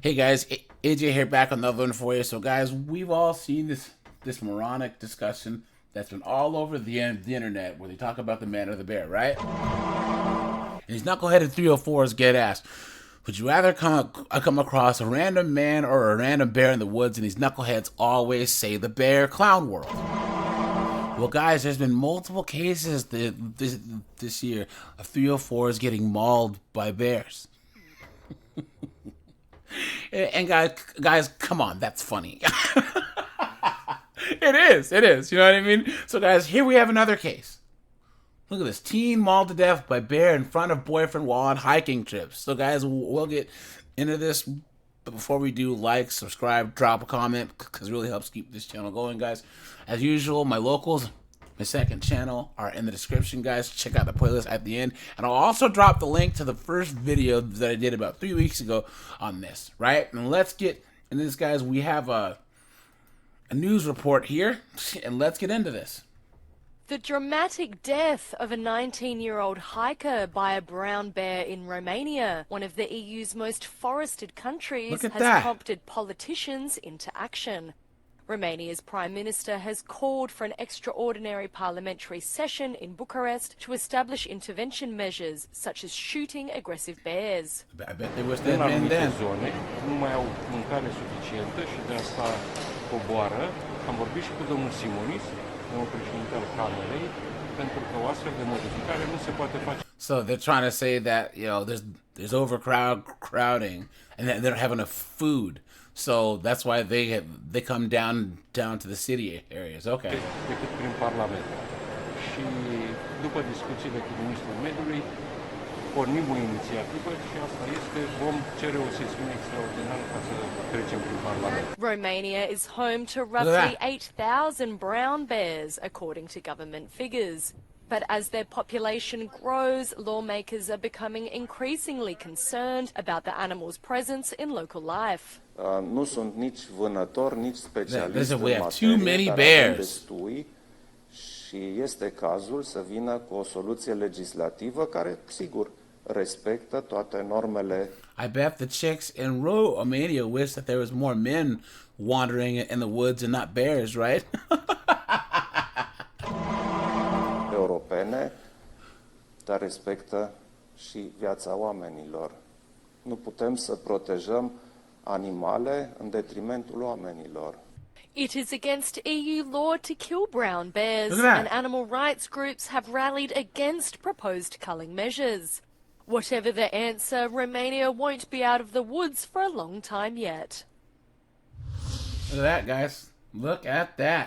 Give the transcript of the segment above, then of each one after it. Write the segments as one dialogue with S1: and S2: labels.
S1: Hey guys, AJ here back on another one for you. So guys, we've all seen this moronic discussion that's been all over the internet where they talk about the man or the bear, right? And these knuckleheaded 304s get asked, would you rather come across a random man or a random bear in the woods? And these knuckleheads always say the bear. Clown world. Well, guys, there's been multiple cases this year of 304s getting mauled by bears. And guys, come on, that's funny. It is. You know what I mean? So guys, here we have another case. Look at this. Teen mauled to death by bear in front of boyfriend while on hiking trips. So guys, we'll get into this. But before we do, like, subscribe, drop a comment, because it really helps keep this channel going, guys. As usual, my locals, my second channel are in the description, guys. Check out the playlist at the end. And I'll also drop the link to the first video that I did about 3 weeks ago on this, right? And let's get into this, guys. We have a news report here, and let's get into this.
S2: The dramatic death of a 19-year-old hiker by a brown bear in Romania, one of the EU's most forested countries, has prompted politicians into action. Romania's Prime Minister has called for an extraordinary parliamentary session in Bucharest to establish intervention measures, such as shooting aggressive bears.
S1: I bet they wish they'd been then.
S3: Nu mai au mâncare suficientă și de asta coboară. Am vorbit și cu domnul Simonis, domnul președinte al Camerei, pentru că o astfel de modificare nu se poate face.
S1: So they're trying to say that, you know, there's overcrowding and that they don't have enough food. So that's why they come down to the city areas. Okay.
S3: Decât prin Parlament. Și după discuțiile cu ministrul mediului, pornim o inițiativă și asta este, vom cere o sesiune extraordinară ca să trecem prin Parlament.
S2: Romania is home to roughly 8,000 brown bears, according to government figures. But as their population grows, lawmakers are becoming increasingly concerned about the animals' presence in local life.
S4: Nu sunt nici vânător, nici specialist în
S1: materie,
S4: dar avem destui și este cazul să vină cu o soluție legislativă care, sigur, respectă toate normele.
S1: I bet the chicks in Romania wish that there was more men wandering in the woods and not bears, right?
S4: Europene, dar respectă și viața oamenilor. Nu putem să protejăm animale în detrimentul oamenilor.
S2: It is against EU law to kill brown bears, and animal rights groups have rallied against proposed culling measures. Whatever the answer, Romania won't be out of the woods for a long time yet.
S1: Look at that, guys. Look at that.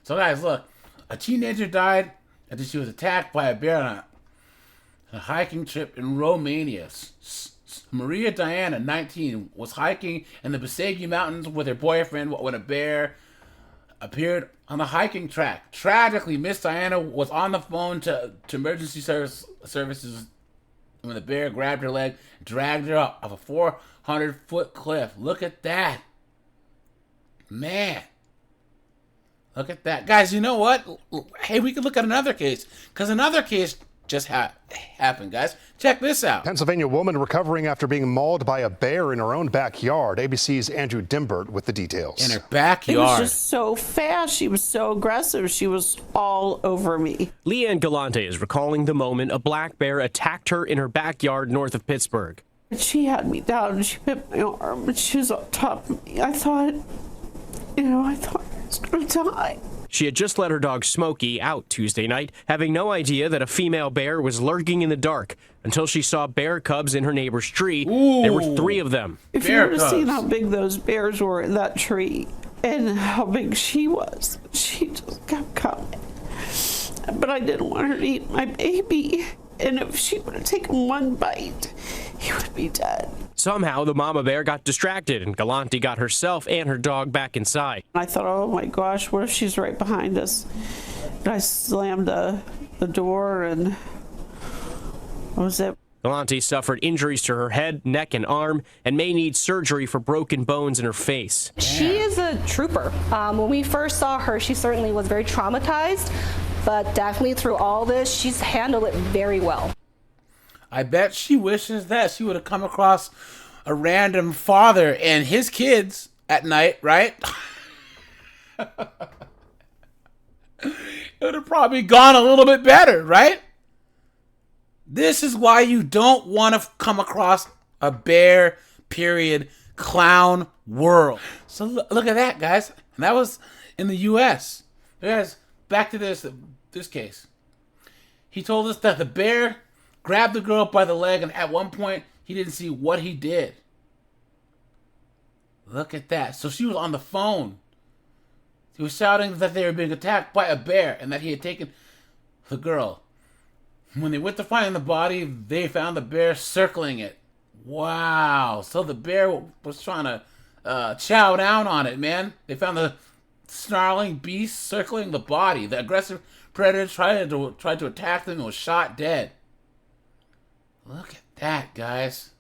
S1: So, guys, look. A teenager died after she was attacked by a bear on a hiking trip in Romania. Maria Diana, 19, was hiking in the Basegi Mountains with her boyfriend when a bear appeared on the hiking track. Tragically, Miss Diana was on the phone to emergency services when the bear grabbed her leg and dragged her off a 400-foot cliff. Look at that. Man. Look at that. Guys, you know what? Hey, we could look at another case, because another case just happened, guys. Check this out.
S5: Pennsylvania woman recovering after being mauled by a bear in her own backyard. ABC's Andrew Dimbert with the details.
S1: In her backyard.
S6: It was just so fast. She was so aggressive. She was all over me.
S7: Leanne Galante is recalling the moment a black bear attacked her in her backyard north of Pittsburgh.
S6: She had me down and she bit my arm and she was on top of me. I thought I was going to die.
S7: She had just let her dog Smokey out Tuesday night, having no idea that a female bear was lurking in the dark until she saw bear cubs in her neighbor's tree.
S1: Ooh,
S7: there were 3 of them.
S6: If you would have seen how big those bears were in that tree and how big she was, she just kept coming. But I didn't want her to eat my baby. And if she would have taken one bite, he would be dead.
S7: Somehow, the mama bear got distracted, and Galante got herself and her dog back inside.
S6: I thought, oh my gosh, what if she's right behind us? And I slammed the door, and that was it.
S7: Galante suffered injuries to her head, neck, and arm, and may need surgery for broken bones in her face.
S8: She is a trooper. When we first saw her, she certainly was very traumatized, but definitely through all this, she's handled it very well.
S1: I bet she wishes that she would have come across a random father and his kids at night, right? It would have probably gone a little bit better, right? This is why you don't want to come across a bear, period, clown world. So look at that, guys. And that was in the U.S. Guys, back to this case. He told us that the bear grabbed the girl by the leg, and at one point, he didn't see what he did. Look at that. So she was on the phone. He was shouting that they were being attacked by a bear and that he had taken the girl. When they went to find the body, they found the bear circling it. Wow. So the bear was trying to chow down on it, man. They found the snarling beast circling the body. The aggressive predator tried to attack them and was shot dead. Look at that, guys.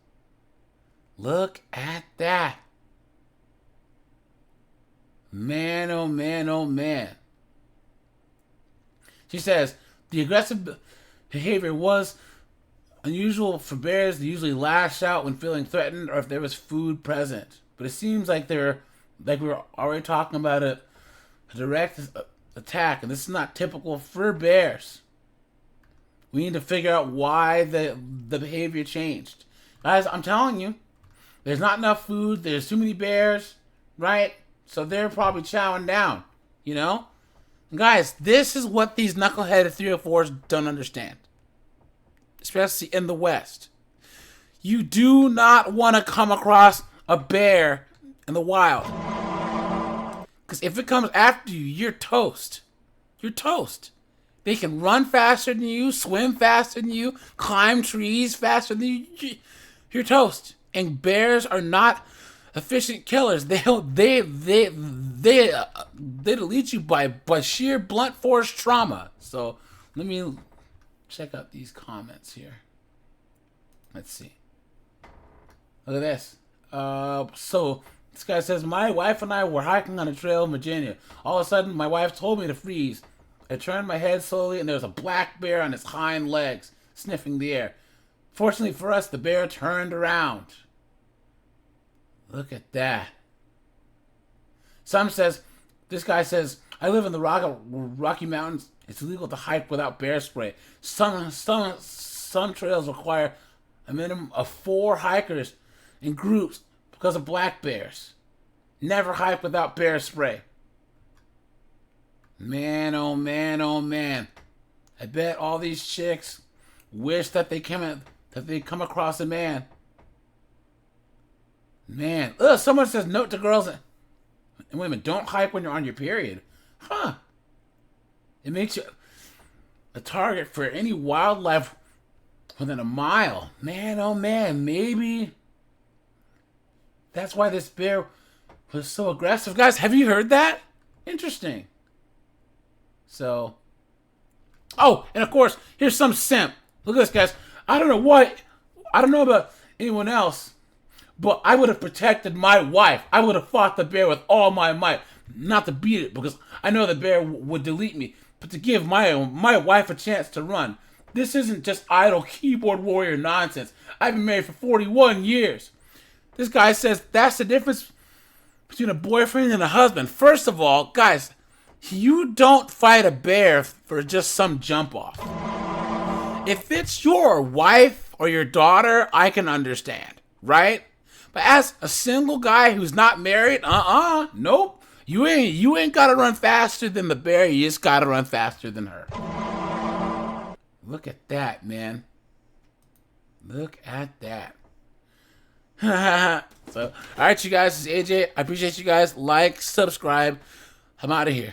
S1: Look at that. Man, oh man, oh man. She says, the aggressive behavior was unusual for bears. They usually lash out when feeling threatened or if there was food present. But it seems like we were already talking about a direct attack, and this is not typical for bears. We need to figure out why the behavior changed. Guys, I'm telling you, there's not enough food. There's too many bears, right? So they're probably chowing down, you know? And guys, this is what these knuckleheaded 304s don't understand. Especially in the West. You do not want to come across a bear in the wild. Because if it comes after you, you're toast. You're toast. They can run faster than you, swim faster than you, climb trees faster than you. You're toast. And bears are not efficient killers. They delete you by sheer blunt force trauma. So let me check out these comments here. Let's see. Look at this. So this guy says, my wife and I were hiking on a trail in Virginia. All of a sudden, my wife told me to freeze. I turned my head slowly, and there was a black bear on its hind legs, sniffing the air. Fortunately for us, the bear turned around. Look at that. This guy says, I live in the Rocky Mountains. It's illegal to hike without bear spray. Some trails require a minimum of 4 hikers in groups because of black bears. Never hike without bear spray. Man, oh man, oh man. I bet all these chicks wish that they come across a man. Man. Ugh, someone says, note to girls and women, don't hike when you're on your period. Huh. It makes you a target for any wildlife within a mile. Man, oh man, maybe that's why this bear was so aggressive. Guys, have you heard that? Interesting. So, oh, and of course, here's some simp. Look at this, guys. I don't know about anyone else, but I would have protected my wife. I would have fought the bear with all my might. Not to beat it, because I know the bear would delete me, but to give my wife a chance to run. This isn't just idle keyboard warrior nonsense. I've been married for 41 years. This guy says that's the difference between a boyfriend and a husband. First of all, guys, you don't fight a bear for just some jump off. If it's your wife or your daughter, I can understand, right? But as a single guy who's not married, nope. You ain't gotta run faster than the bear, you just gotta run faster than her. Look at that, man. Look at that. So, alright, you guys, this is AJ. I appreciate you guys. Like, subscribe. I'm out of here.